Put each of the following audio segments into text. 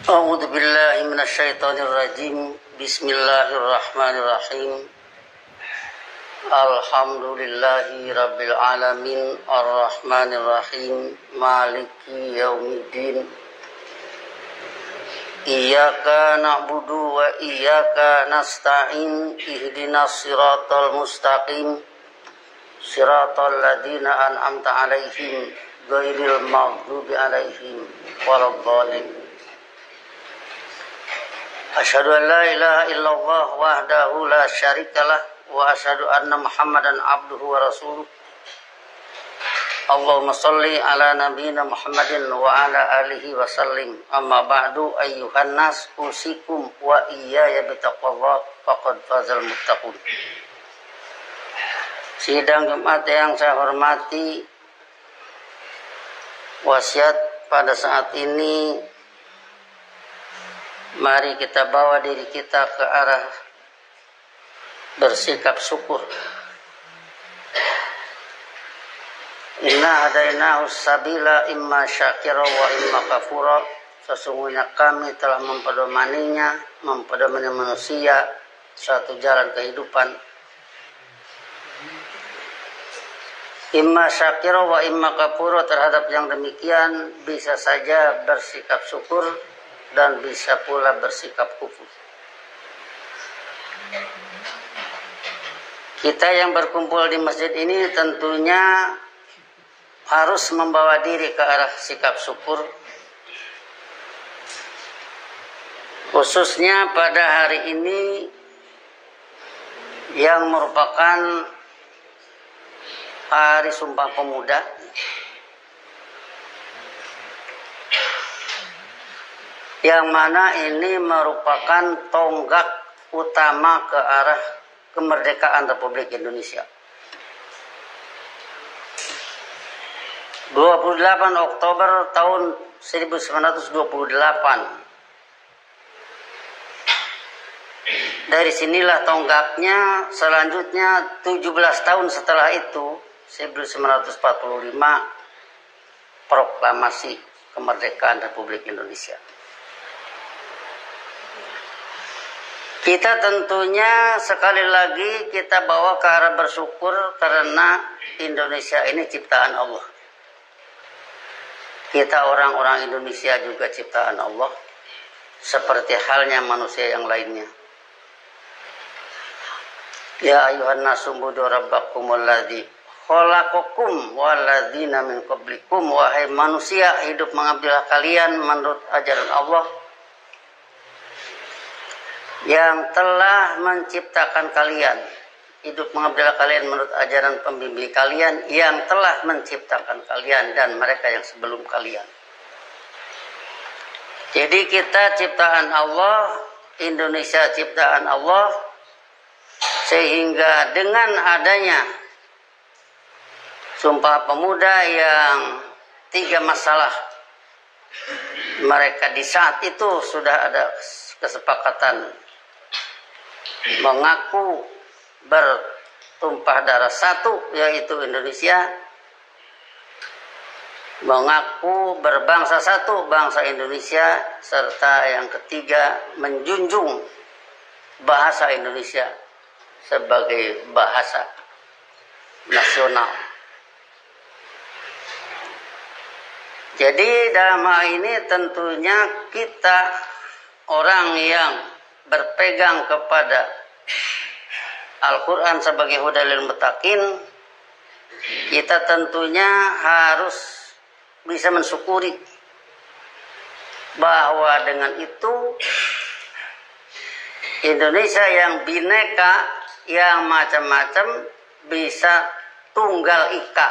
A'udzu billahi minasyaitonir rajim. Bismillahirrahmanirrahim. Alhamdulillahi rabbil alamin arrahmanir rahim maliki yaumiddin. Iyyaka na'budu wa iyyaka nasta'in ihdinas siratal mustaqim siratal ladzina an'amta 'alaihim ghairil maghdubi 'alaihim waladdallin. Asyhadu an la ilaha illallah wahdahu la syarikalah wa asyhadu anna Muhammadan abduhu wa rasuluh. Allahumma shalli ala nabiyyina Muhammadin wa ala alihi wa sallim. Amma ba'du, ayyuhan nas, usikum wa iyaya bitaqwallah faqad fazal muttaqun. Sidang Jumat yang saya hormati, wasiat pada saat ini, mari kita bawa diri kita ke arah bersikap syukur. Inna hadainahu sabila imma syakira wa imma kafura. Sesungguhnya kami telah mempedomaninya, mempedomani manusia suatu jalan kehidupan. Imma syakira wa imma kafura, terhadap yang demikian bisa saja bersikap syukur dan bisa pula bersikap kufur. Kita yang berkumpul di masjid ini tentunya harus membawa diri ke arah sikap syukur, khususnya pada hari ini yang merupakan Hari Sumpah Pemuda. Yang mana ini merupakan tonggak utama ke arah kemerdekaan Republik Indonesia. 28 Oktober tahun 1928. Dari sinilah tonggaknya. Selanjutnya 17 tahun setelah itu, 1945, proklamasi kemerdekaan Republik Indonesia. Kita tentunya sekali lagi kita bawa ke arah bersyukur karena Indonesia ini ciptaan Allah. Kita orang-orang Indonesia juga ciptaan Allah, seperti halnya manusia yang lainnya. Ya ayuhan nasumbudu rabbakumul ladzi khalaqakum walladzina min qablikum. Wahai manusia, hidup mengabdilah kalian menurut ajaran Allah yang telah menciptakan kalian. Hidup mengabdilah kalian menurut ajaran pembimbing kalian yang telah menciptakan kalian dan mereka yang sebelum kalian. Jadi kita ciptaan Allah, Indonesia ciptaan Allah, sehingga dengan adanya Sumpah Pemuda yang 3 masalah, mereka di saat itu sudah ada kesepakatan mengaku bertumpah darah satu, yaitu Indonesia, mengaku berbangsa satu, bangsa Indonesia, serta yang ketiga menjunjung bahasa Indonesia sebagai bahasa nasional. Jadi dalam hal ini tentunya kita orang yang berpegang kepada Al-Quran sebagai hudalil muttaqin, kita tentunya harus bisa mensyukuri bahwa dengan itu Indonesia yang bineka, yang macam-macam, bisa tunggal ika.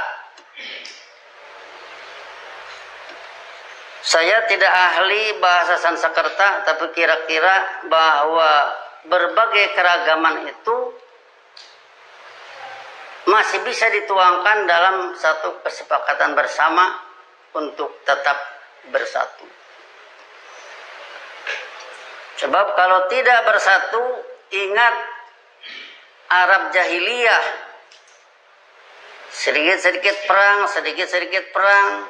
Saya tidak ahli bahasa Sanskerta, tapi kira-kira bahwa berbagai keragaman itu masih bisa dituangkan dalam satu kesepakatan bersama untuk tetap bersatu. Sebab kalau tidak bersatu, ingat Arab jahiliyah, sedikit-sedikit perang,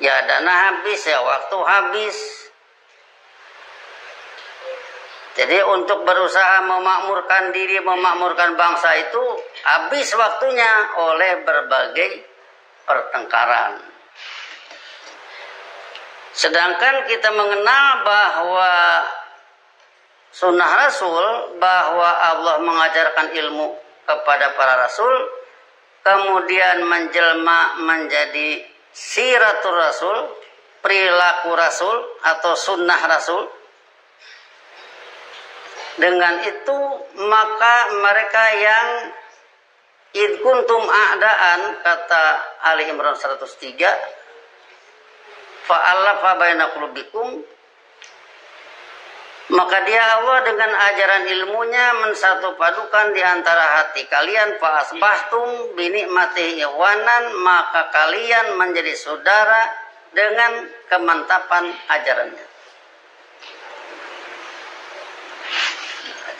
ya dana habis, ya waktu habis, Jadi untuk berusaha memakmurkan diri, memakmurkan bangsa itu habis waktunya oleh berbagai pertengkaran. Sedangkan kita mengenal bahwa sunnah Rasul, bahwa Allah mengajarkan ilmu kepada para Rasul, kemudian menjelma menjadi siratul Rasul, perilaku Rasul atau sunnah Rasul. Dengan itu maka mereka yang id kuntum a'daan, kata Ali Imran 103, fa'alafa baina qulubikum, maka dia Allah dengan ajaran ilmunya mensatu padukan di antara hati kalian, fa asbahtum bi ni'matihi ikhwanan, maka kalian menjadi saudara dengan kemantapan ajarannya.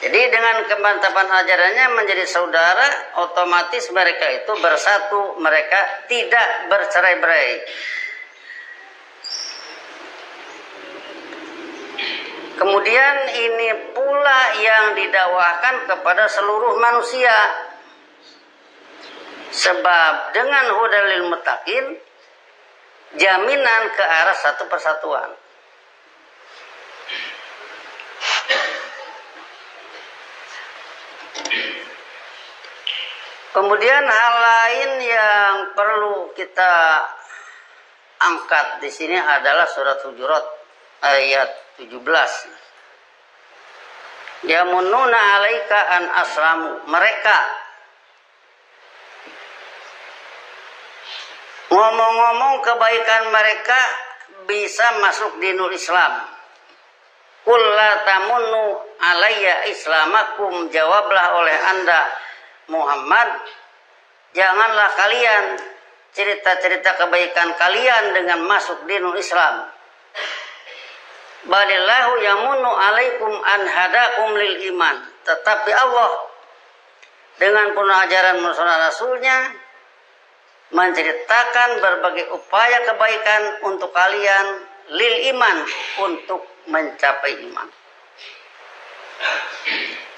Jadi dengan kemantapan ajarannya menjadi saudara, otomatis mereka itu bersatu, mereka tidak bercerai-berai. Kemudian ini pula yang didakwahkan kepada seluruh manusia. Sebab dengan hudal lil muttaqin, jaminan ke arah satu persatuan. Kemudian hal lain yang perlu kita angkat di sini adalah surat Hujurat ayat 17. Yamununa alaika an aslamu, mereka ngomong-ngomong kebaikan mereka bisa masuk dinul Islam. Qul la tamunnu alayya islamakum, jawablah oleh Anda Muhammad, janganlah kalian cerita-cerita kebaikan kalian dengan masuk dinul Islam. Balillahu yamunnu alaikum an hadakum lil iman, tetapi Allah dengan penuh ajaran Rasulnya menceritakan berbagai upaya kebaikan untuk kalian lil iman, untuk mencapai iman.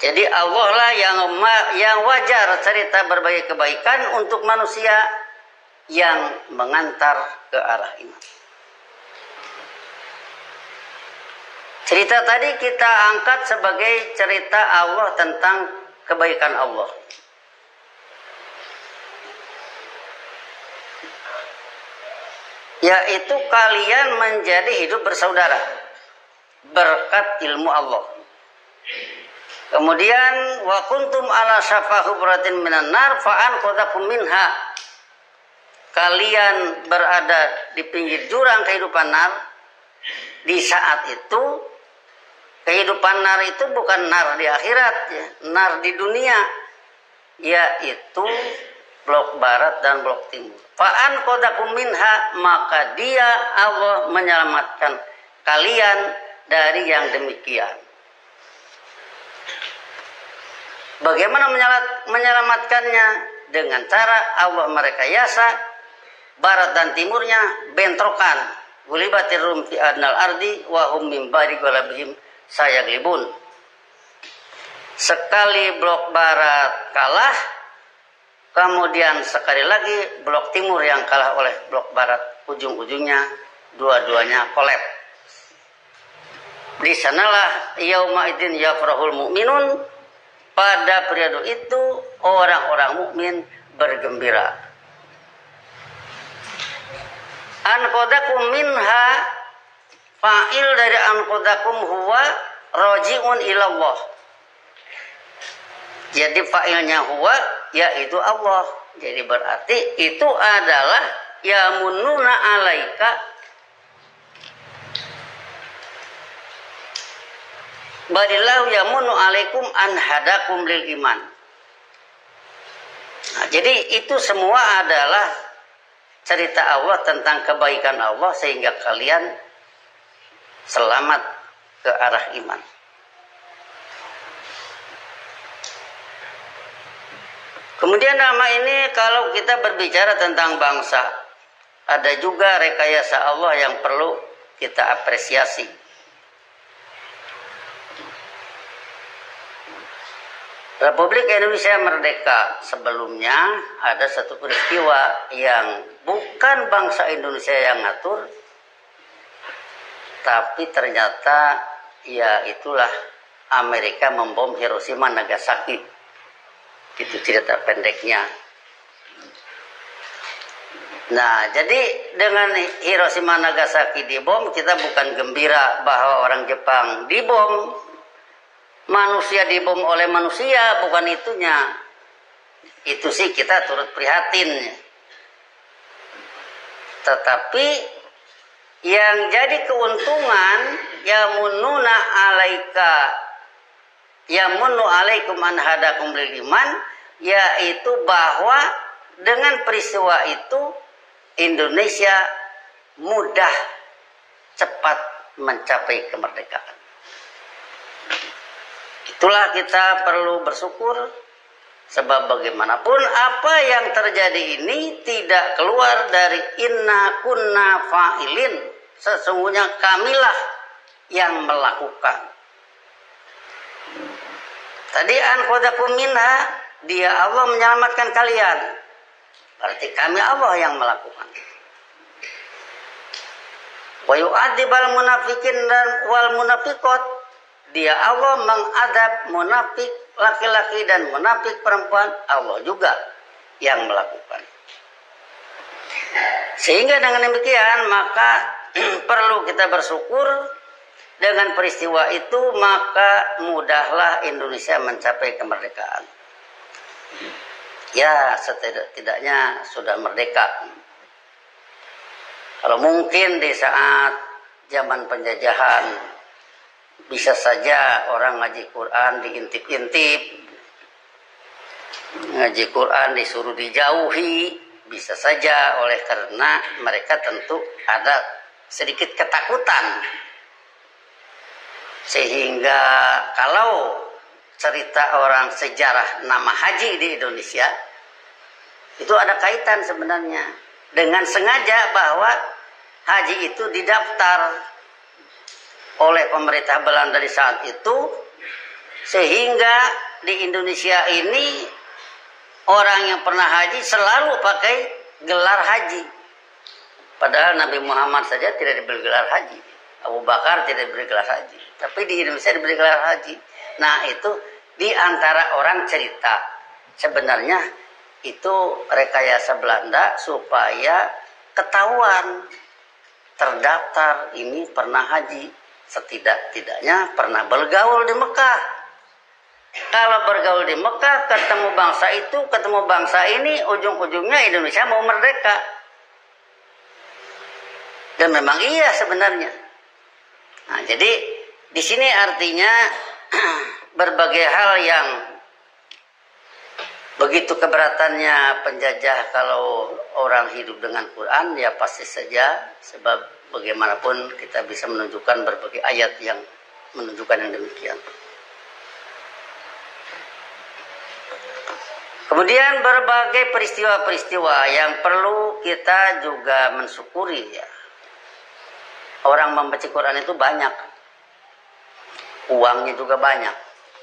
Jadi Allah lah yang wajar cerita berbagai kebaikan untuk manusia yang mengantar ke arah iman. Cerita tadi kita angkat sebagai cerita Allah tentang kebaikan Allah. Yaitu kalian menjadi hidup bersaudara berkat ilmu Allah. Kemudian wa kuntum ala syafa hubratin minan nar fa anqadhakum minha. Kalian berada di pinggir jurang kehidupan nar. Di saat itu kehidupan nar itu bukan nar di akhirat ya, nar di dunia, yaitu blok barat dan blok timur. Fa anqadhakum minha, maka dia Allah menyelamatkan kalian dari yang demikian. Bagaimana menyelamatkannya? Dengan cara Allah merekayasa barat dan timurnya bentrokan. Gulibatir rum fi adnal ardi wa hum min ba'di ghalabihim sayaglibun. Sekali blok barat kalah, kemudian sekali lagi blok timur yang kalah oleh blok barat. Ujung-ujungnya dua-duanya kolab. Di sanalah yauma idzin yafrahul mu'minun. Pada periode itu orang-orang mukmin bergembira. Anqadakum minha, fa'il dari anqadakum huwa raji'un ilallah. Jadi fa'ilnya huwa yaitu Allah. Jadi berarti itu adalah yamununa alaika, Badillahu yamunu alaikum an hadakum lil iman. Nah, jadi itu semua adalah cerita Allah tentang kebaikan Allah sehingga kalian selamat ke arah iman. Kemudian nama ini kalau kita berbicara tentang bangsa, ada juga rekayasa Allah yang perlu kita apresiasi. Republik Indonesia merdeka. Sebelumnya ada satu peristiwa yang bukan bangsa Indonesia yang ngatur, tapi ternyata ya itulah Amerika membom Hiroshima Nagasaki. Itu cerita pendeknya. Nah, jadi dengan Hiroshima Nagasaki dibom, kita bukan gembira bahwa orang Jepang dibom. Manusia dibom oleh manusia, bukan itunya. Itu sih kita turut prihatin. Tetapi yang jadi keuntungan yamununa alaika yamunu alaikum an hadakum lil iman, yaitu bahwa dengan peristiwa itu Indonesia mudah cepat mencapai kemerdekaan. Itulah kita perlu bersyukur, sebab bagaimanapun apa yang terjadi ini tidak keluar dari inna kunna fa'ilin. Sesungguhnya kamilah yang melakukan. Tadi anqadhakum minha, dia Allah menyelamatkan kalian. Berarti kami Allah yang melakukan. Wa yu'adzibal munafiqin dan wal munafiqat, dia Allah mengadab munafik laki-laki dan munafik perempuan, Allah juga yang melakukan. Sehingga dengan demikian maka perlu kita bersyukur dengan peristiwa itu, maka mudahlah Indonesia mencapai kemerdekaan. Ya, setidak-tidaknya sudah merdeka. Kalau mungkin di saat zaman penjajahan bisa saja orang ngaji Quran diintip-intip, ngaji Quran disuruh dijauhi, bisa saja oleh karena mereka tentu ada sedikit ketakutan. Sehingga kalau cerita orang sejarah nama haji di Indonesia, itu ada kaitan sebenarnya dengan sengaja bahwa haji itu didaftar oleh pemerintah Belanda di saat itu, sehingga di Indonesia ini orang yang pernah haji selalu pakai gelar haji. Padahal Nabi Muhammad saja tidak diberi gelar haji, Abu Bakar tidak diberi gelar haji, tapi di Indonesia diberi gelar haji. Nah, itu di antara orang cerita, sebenarnya itu rekayasa Belanda supaya ketahuan terdaftar ini pernah haji, setidak-tidaknya pernah bergaul di Mekah. Kalau bergaul di Mekah, ketemu bangsa itu, ketemu bangsa ini, ujung-ujungnya Indonesia mau merdeka. Dan memang iya sebenarnya. Nah, jadi di sini artinya berbagai hal yang begitu keberatannya penjajah kalau orang hidup dengan Quran, ya pasti saja, sebab bagaimanapun kita bisa menunjukkan berbagai ayat yang menunjukkan yang demikian. Kemudian berbagai peristiwa-peristiwa yang perlu kita juga mensyukuri ya. Orang membaca Quran itu banyak. Uangnya juga banyak,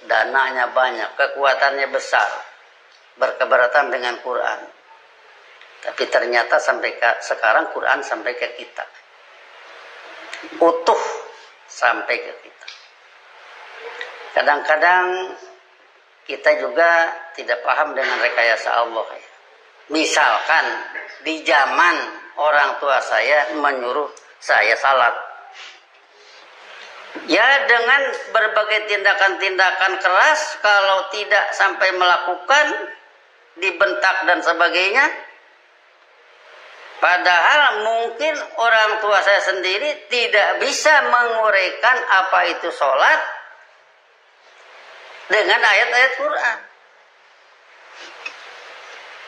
dananya banyak, kekuatannya besar, berkeberatan dengan Quran. Tapi ternyata sampai sekarang Quran sampai ke kita, utuh sampai ke kita. Kadang-kadang kita juga tidak paham dengan rekayasa Allah. Misalkan di zaman orang tua saya menyuruh saya salat, ya dengan berbagai tindakan-tindakan keras, kalau tidak sampai melakukan, dibentak dan sebagainya. Padahal mungkin orang tua saya sendiri tidak bisa menguraikan apa itu sholat dengan ayat-ayat Quran.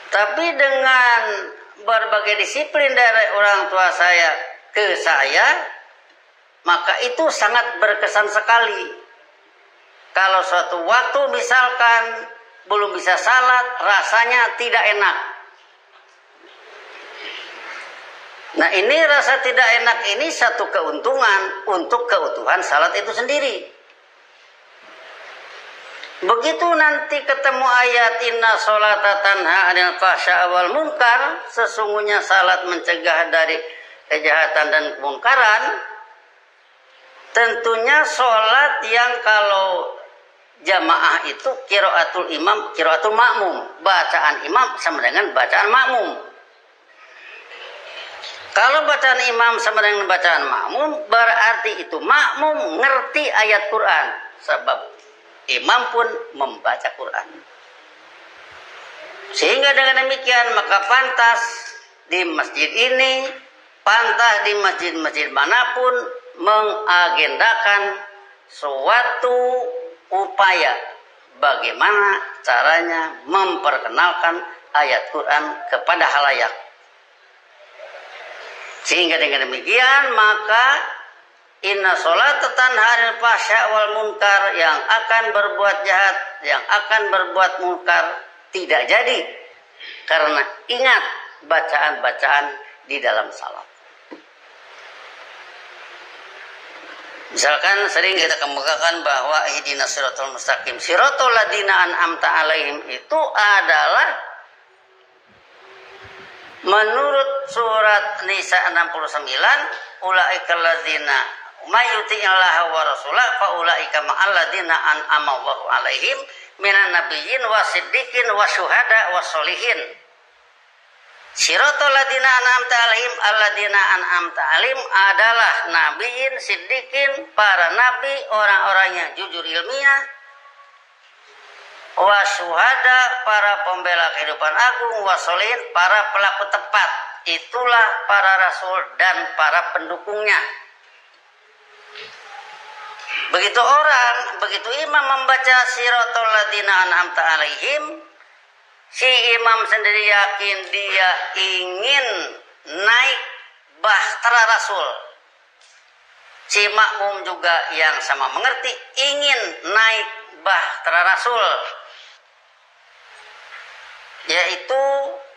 Tapi dengan berbagai disiplin dari orang tua saya ke saya, maka itu sangat berkesan sekali. Kalau suatu waktu misalkan belum bisa salat, rasanya tidak enak. Nah, ini rasa tidak enak ini satu keuntungan untuk keutuhan salat itu sendiri. Begitu nanti ketemu ayat inna sholata tanha 'anil fahsya'i wal munkar, sesungguhnya salat mencegah dari kejahatan dan kemungkaran, tentunya sholat yang kalau jamaah itu qiraatul imam, qiraatul makmum, bacaan imam sama dengan bacaan makmum. Kalau bacaan imam sama dengan bacaan makmum, berarti itu makmum ngerti ayat Quran, sebab imam pun membaca Quran. Sehingga dengan demikian maka pantas di masjid ini, pantas di masjid-masjid manapun mengagendakan suatu upaya bagaimana caranya memperkenalkan ayat Quran kepada halayak. Sehingga dengan demikian maka inna sholata tanha 'anil fahsya'i wal munkar, yang akan berbuat jahat, yang akan berbuat munkar tidak jadi, karena ingat bacaan-bacaan di dalam salat. Misalkan sering kita kemukakan bahwa ihdinas siratal mustaqim, siratal ladzina an'amta 'alaihim, itu adalah menurut surat Nisa 69, ulaikal ladzina may yuti'illaha wa rasulahu fa ulaika ma'al ladzina an'ama Allahu 'alaihim minan nabiyyin wasiddiqin wasyuhada wassolihin. Siratal ladzina an'amta 'alaihim, alladzina an'amta 'alaihim adalah nabiyin, siddiqin, para nabi, orang-orang yang jujur ilmiah, wasyuhada, para pembela kehidupan agung, wassolihin, para pelaku tepat, itulah para rasul dan para pendukungnya. Begitu imam membaca siratal ladzina an'amta 'alaihim, si imam sendiri yakin dia ingin naik bahtera rasul. Si makmum juga yang sama mengerti ingin naik bahtera rasul, yaitu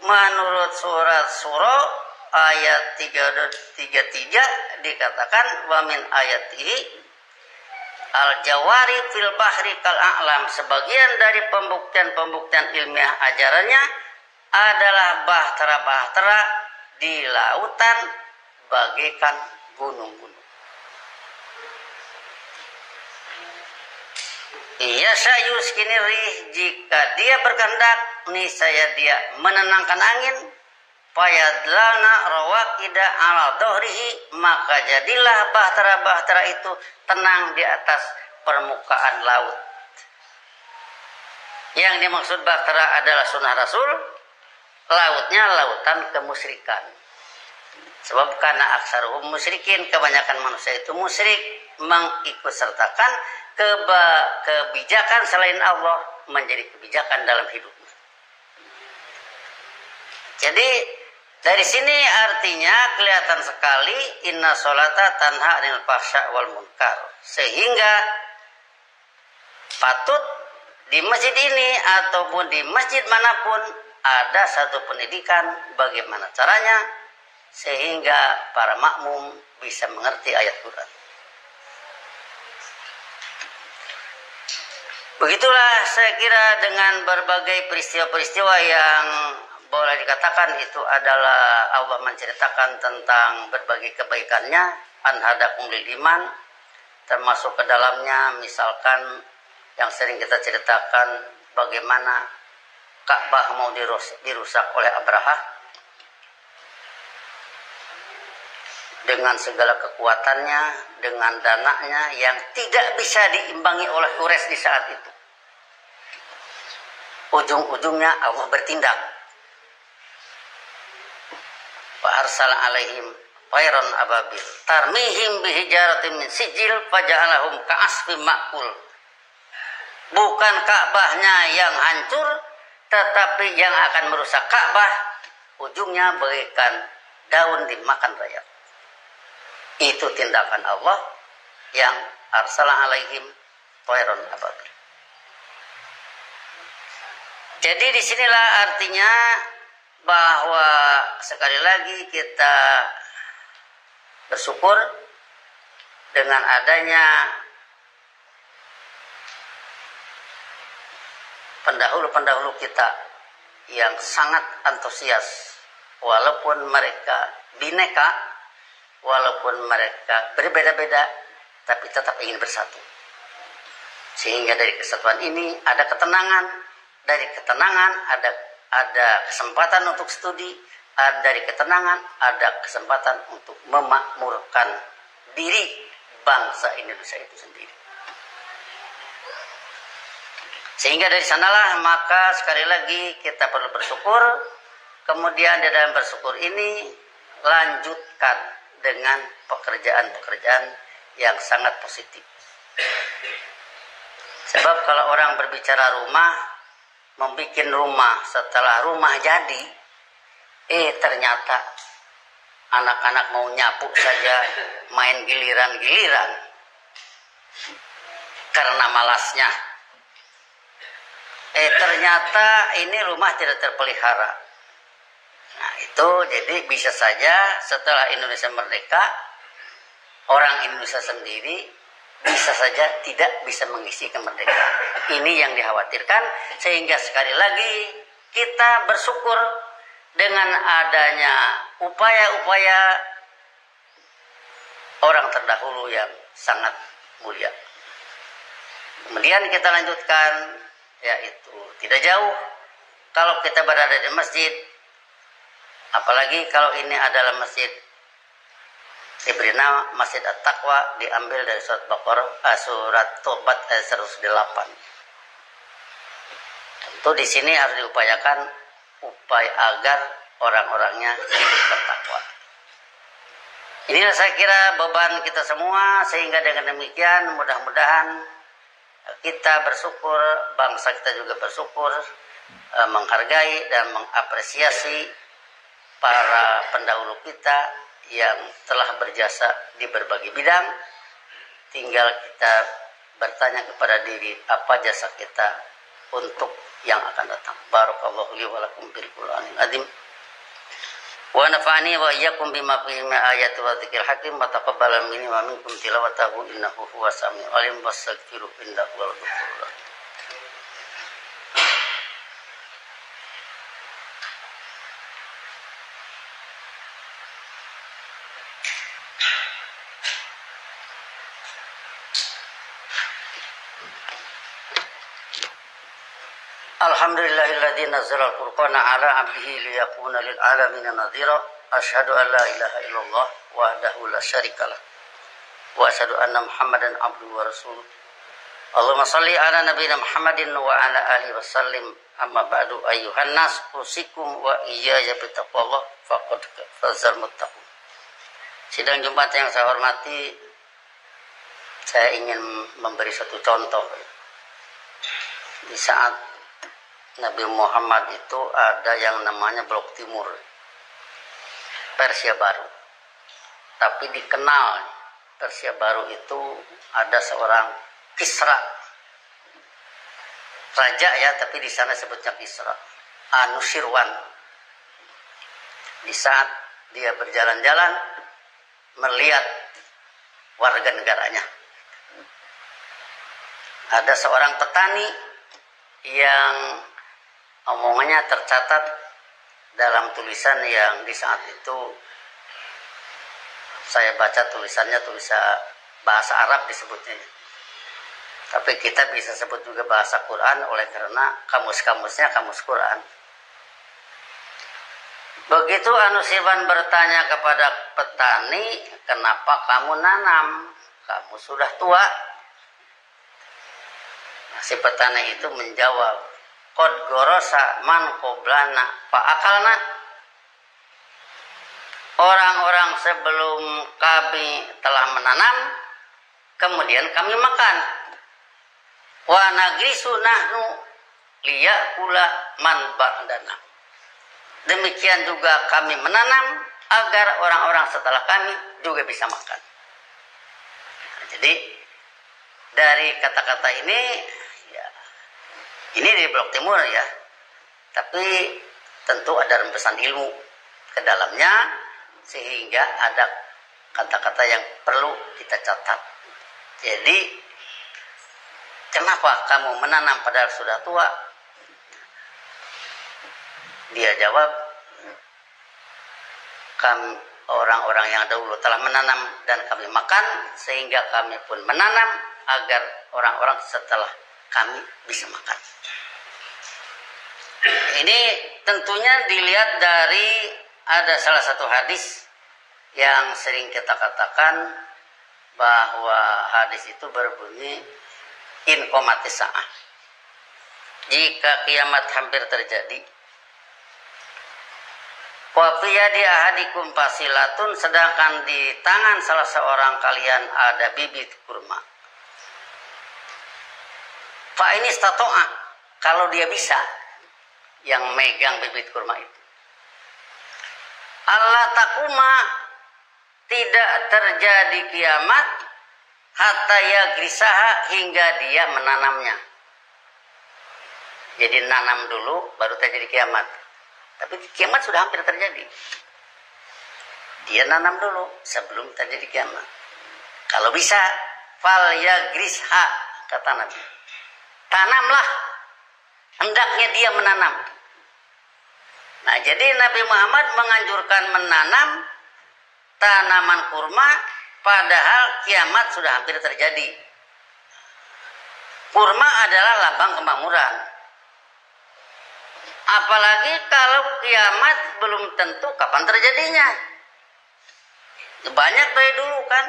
menurut surat Surah ayat 33 dikatakan wa min ayatihi al-jawari fil bahri kal a'lam, sebagian dari pembuktian ilmiah ajarannya adalah bahtera-bahtera di lautan bagaikan gunung-gunung. Iya sayus kini rih, jika dia berkehendak niscaya dia menenangkan angin, fayadlana rawakida ala dohrihi, maka jadilah bahtera-bahtera itu tenang di atas permukaan laut. Yang dimaksud bahtera adalah sunnah Rasul, lautnya lautan kemusyrikan. Sebab karena aksaruhum musyrikin, kebanyakan manusia itu musyrik, mengikutsertakan kebijakan selain Allah menjadi kebijakan dalam hidupnya. Jadi dari sini artinya kelihatan sekali inna sholata tanha 'anil fahsya'i wal munkar, sehingga patut di masjid ini ataupun di masjid manapun ada satu pendidikan bagaimana caranya sehingga para makmum bisa mengerti ayat Quran. Begitulah saya kira dengan berbagai peristiwa-peristiwa yang boleh dikatakan itu adalah Allah menceritakan tentang berbagai kebaikannya, anhadakum lil iman, termasuk ke dalamnya misalkan yang sering kita ceritakan bagaimana Ka'bah mau dirusak oleh Abraha dengan segala kekuatannya, dengan dananya yang tidak bisa diimbangi oleh Quraisy di saat itu. Ujung-ujungnya Allah bertindak. Wa arsala alaihim tayran ababil tarmihim bihijaratin min sijil faja'alahum ka'asfim ma'kul. Bukan Ka'bahnya yang hancur, tetapi yang akan merusak Ka'bah ujungnya bagaikan daun dimakan rayap. Itu tindakan Allah yang arsala alaihim tayran ababil. Jadi disinilah artinya bahwa sekali lagi kita bersyukur dengan adanya pendahulu-pendahulu kita yang sangat antusias, walaupun mereka bineka, walaupun mereka berbeda-beda, tapi tetap ingin bersatu. Sehingga dari kesatuan ini ada ketenangan, dari ketenangan ada kesempatan untuk studi, dari ketenangan ada kesempatan untuk memakmurkan diri bangsa Indonesia itu sendiri. Sehingga dari sanalah maka sekali lagi kita perlu bersyukur. Kemudian di dalam bersyukur ini lanjutkan dengan pekerjaan-pekerjaan yang sangat positif. Sebab kalau orang berbicara rumah, membuat rumah, setelah rumah jadi, ternyata anak-anak mau nyapu saja main giliran-giliran karena malasnya. Ternyata ini rumah tidak terpelihara. Nah itu jadi bisa saja setelah Indonesia merdeka, orang Indonesia sendiri bisa saja tidak bisa mengisi kemerdekaan. Ini yang dikhawatirkan, sehingga sekali lagi kita bersyukur dengan adanya upaya-upaya orang terdahulu yang sangat mulia. Kemudian kita lanjutkan, yaitu tidak jauh kalau kita berada di masjid, apalagi kalau ini adalah masjid diberi nama Masjid At-Taqwa, diambil dari surat Baqarah, surat Tobat ayat 108. Tentu di sini harus diupayakan upaya agar orang-orangnya hidup bertakwa. Inilah saya kira beban kita semua, sehingga dengan demikian mudah-mudahan kita bersyukur, bangsa kita juga bersyukur, menghargai dan mengapresiasi para pendahulu kita yang telah berjasa di berbagai bidang. Tinggal kita bertanya kepada diri, apa jasa kita untuk yang akan datang. Barakallahu li wa lakum bil Qur'anil azim. Wa nafa'ani wa iyyakum bima fihi min ayati wa dzikril hakim wa taqabbala minni wa minkum tilawatahu innahu huwas samiul alim wastaghfiru innahu huwal ghafurur rahim. Alhamdulillahilladzi nazzala al-furqana ala 'abdihi liyakuna lil 'alamin nadhira. Asyhadu an la ilaha illallah wahdahu la syarikalah wa asyhadu anna Muhammadan 'abduhu wa rasuluh. Allahumma shalli ala nabiyina Muhammadin wa ala alihi wasallim. Amma ba'du, ayyuhan nas, usikum wa iyaya bittaqwallah faqad fazal muttaqun. Sidang Jumat yang saya hormati, saya ingin memberi satu contoh. Di saat Nabi Muhammad itu ada yang namanya Blok Timur, Persia Baru. Tapi dikenal Persia Baru itu ada seorang Kisra, raja ya, tapi di sana sebutnya Kisra, Anushirwan. Di saat dia berjalan-jalan melihat warga negaranya, ada seorang petani yang omongannya tercatat dalam tulisan yang di saat itu saya baca tulisannya, tulisan bahasa Arab disebutnya. Tapi kita bisa sebut juga bahasa Quran oleh karena kamus-kamusnya kamus Quran. Begitu Anushirwan bertanya kepada petani, kenapa kamu nanam? Kamu sudah tua. Si petani itu menjawab, qad gorosa man qoblana fa'akalna. Orang-orang sebelum kami telah menanam, kemudian kami makan. Wa nagrisu nahnu liya'kula man ba'dana. Demikian juga kami menanam agar orang-orang setelah kami juga bisa makan. Jadi dari kata-kata ini, ya, ini di Blok Timur ya, tapi tentu ada rembesan ilmu ke dalamnya, sehingga ada kata-kata yang perlu kita catat. Jadi kenapa kamu menanam padahal sudah tua? Dia jawab, kami orang-orang yang dahulu telah menanam dan kami makan, sehingga kami pun menanam agar orang-orang setelah kami bisa makan. Ini tentunya dilihat dari ada salah satu hadis yang sering kita katakan bahwa hadis itu berbunyi in qomatis sa'ah. Jika kiamat hampir terjadi, wa fi yadi ahadikum fasilatun, sedangkan di tangan salah seorang kalian ada bibit kurma. Fa ini stato'a, kalau dia bisa yang megang bibit kurma itu. Allah takuma, tidak terjadi kiamat hatta yagrisaha, hingga dia menanamnya. Jadi nanam dulu baru terjadi kiamat. Tapi kiamat sudah hampir terjadi. Dia nanam dulu sebelum terjadi kiamat. Kalau bisa, fal yagrisha, kata Nabi. Tanamlah, hendaknya dia menanam. Nah, jadi Nabi Muhammad menganjurkan menanam tanaman kurma padahal kiamat sudah hampir terjadi. Kurma adalah lambang kemakmuran. Apalagi kalau kiamat belum tentu kapan terjadinya. Banyak dari dulu kan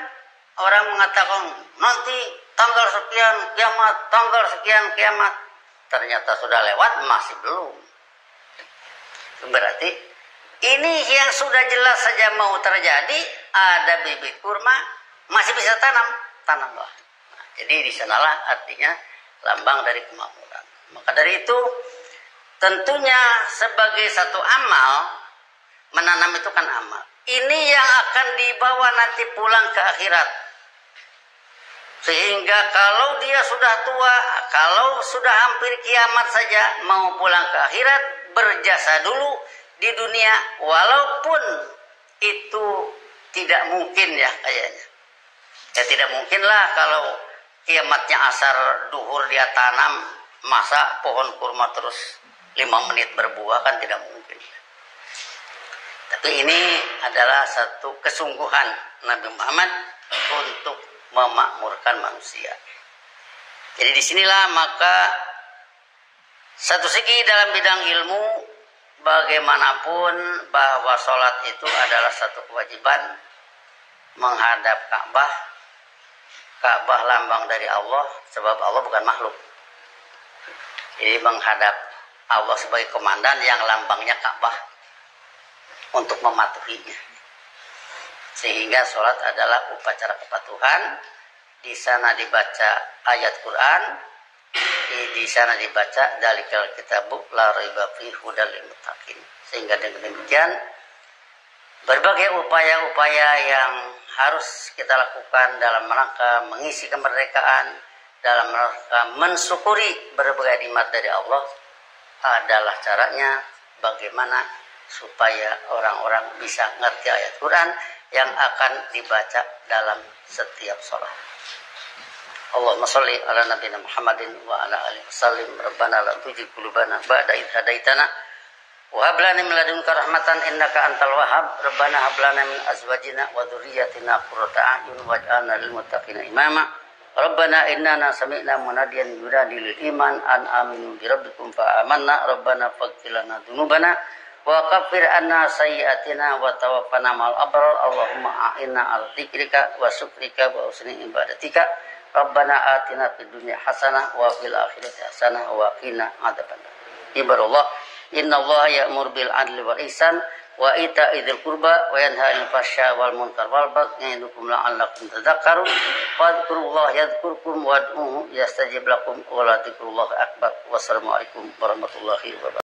orang mengatakan nanti tanggal sekian kiamat, tanggal sekian kiamat. Ternyata sudah lewat, masih belum. Berarti ini yang sudah jelas saja mau terjadi, ada bibit kurma, masih bisa tanamlah. Nah, jadi di sanalah artinya lambang dari kemakmuran. Maka dari itu tentunya sebagai satu amal, menanam itu kan amal. Ini yang akan dibawa nanti pulang ke akhirat. Sehingga kalau dia sudah tua, kalau sudah hampir kiamat saja mau pulang ke akhirat, berjasa dulu di dunia, walaupun itu tidak mungkin ya kayaknya. Ya tidak mungkin lah kalau kiamatnya asar duhur dia tanam, masa pohon kurma terus 5 menit berbuah, kan tidak mungkin. Tapi ini adalah satu kesungguhan Nabi Muhammad untuk memakmurkan manusia. Jadi disinilah maka satu segi dalam bidang ilmu, bagaimanapun bahwa sholat itu adalah satu kewajiban menghadap Ka'bah. Ka'bah lambang dari Allah, sebab Allah bukan makhluk. Jadi menghadap Allah sebagai komandan yang lambangnya Ka'bah untuk mematuhinya. Sehingga sholat adalah upacara kepatuhan. Di sana dibaca ayat Quran, di sana dibaca dalikal kitabu la raiba fihi hudal lil muttaqin. Sehingga dengan demikian berbagai upaya-upaya yang harus kita lakukan dalam rangka mengisi kemerdekaan, dalam rangka mensyukuri berbagai nikmat dari Allah adalah caranya bagaimana supaya orang-orang bisa ngerti ayat Quran yang akan dibaca dalam setiap sholat. Allahumma sholli ala nabiyina Muhammadin wa ala alihi wasallim. Rabbana la tuzigh qulubana ba'da idh hadaitana wa hab lana min ladunka rahmatan innaka antal wahhab. Rabbana hab lana min azwajina wa dhurriyyatina qurrata a'yun waj'alna lil muttaqina imama. Rabbana innana sami'na munadiyan yunadi lil iman an aminu bi rabbikum fa amanna. Rabbana faghfir lana dzunubana wa kaffir anna sayyi'atina wa tawaffana ma'al abrar. Allahumma a'inna 'ala dzikrika wa syukrika wa husni ibadatika. Rabbana atina fid dunya hasanah wa fil akhirati hasanah wa qina adzabannar. Ibarallah, innallaha ya'muru bil 'adli wal ihsan wa ita'i dzil qurba wa yanha 'anil fahsya'i wal munkar wal baghi ya'idukum la'allakum tadhakkarun. Fadhkurullaha yadhkurkum wad'uhu yastajib lakum wa la dzikrullahi akbar. Wassalamualaikum warahmatullahi wabarakatuh.